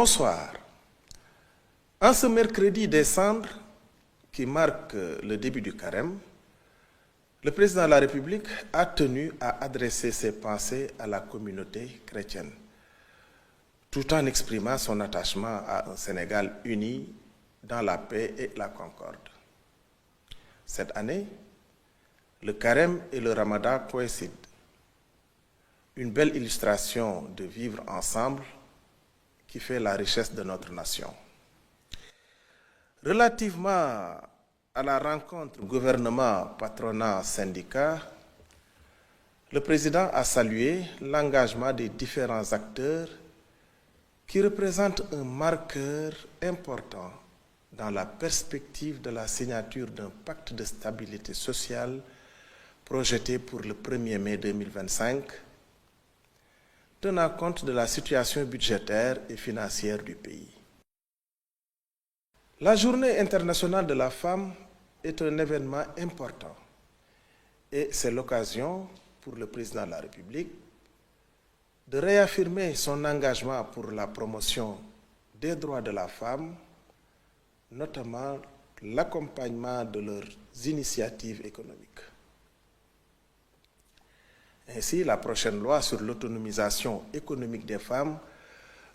Bonsoir. En ce mercredi des cendres qui marque le début du carême, le président de la République a tenu à adresser ses pensées à la communauté chrétienne, tout en exprimant son attachement à un Sénégal uni dans la paix et la concorde. Cette année, le carême et le ramadan coïncident. Une belle illustration de vivre ensemble qui fait la richesse de notre nation. Relativement à la rencontre gouvernement, patronat, syndicat, le président a salué l'engagement des différents acteurs qui représentent un marqueur important dans la perspective de la signature d'un pacte de stabilité sociale projeté pour le 1er mai 2025, tenant compte de la situation budgétaire et financière du pays. La Journée internationale de la femme est un événement important et c'est l'occasion pour le président de la République de réaffirmer son engagement pour la promotion des droits de la femme, notamment l'accompagnement de leurs initiatives économiques. Ainsi, la prochaine loi sur l'autonomisation économique des femmes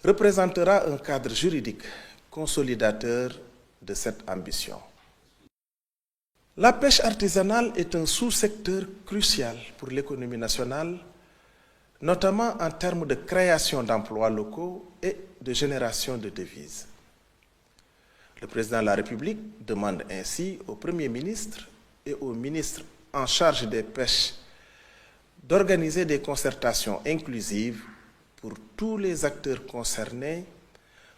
représentera un cadre juridique consolidateur de cette ambition. La pêche artisanale est un sous-secteur crucial pour l'économie nationale, notamment en termes de création d'emplois locaux et de génération de devises. Le président de la République demande ainsi au Premier ministre et au ministre en charge des pêches d'organiser des concertations inclusives pour tous les acteurs concernés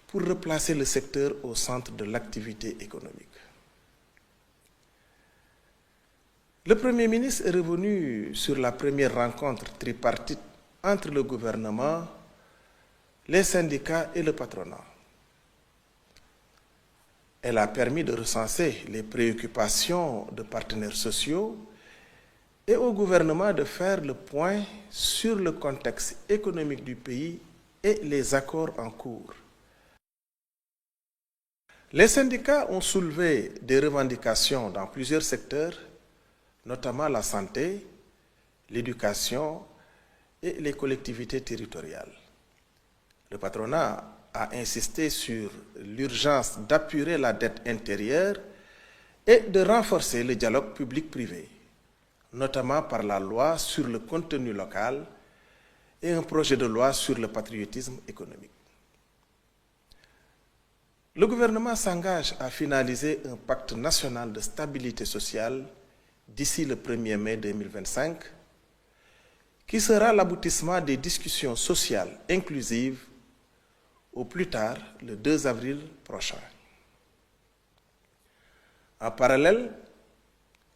pour replacer le secteur au centre de l'activité économique. Le Premier ministre est revenu sur la première rencontre tripartite entre le gouvernement, les syndicats et le patronat. Elle a permis de recenser les préoccupations de partenaires sociaux et au gouvernement de faire le point sur le contexte économique du pays et les accords en cours. Les syndicats ont soulevé des revendications dans plusieurs secteurs, notamment la santé, l'éducation et les collectivités territoriales. Le patronat a insisté sur l'urgence d'apurer la dette intérieure et de renforcer le dialogue public-privé, notamment par la loi sur le contenu local et un projet de loi sur le patriotisme économique. Le gouvernement s'engage à finaliser un pacte national de stabilité sociale d'ici le 1er mai 2025, qui sera l'aboutissement des discussions sociales inclusives au plus tard le 2 avril prochain. En parallèle,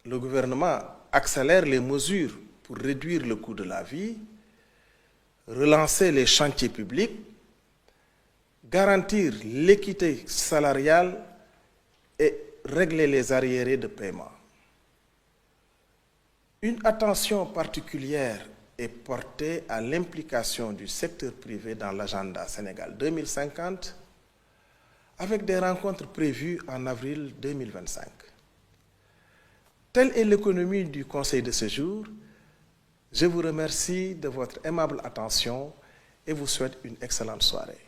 le gouvernement accélère les mesures pour réduire le coût de la vie, relancer les chantiers publics, garantir l'équité salariale et régler les arriérés de paiement. Une attention particulière est portée à l'implication du secteur privé dans l'agenda Sénégal 2050 avec des rencontres prévues en avril 2025. Telle est l'économie du Conseil de ce jour. Je vous remercie de votre aimable attention et vous souhaite une excellente soirée.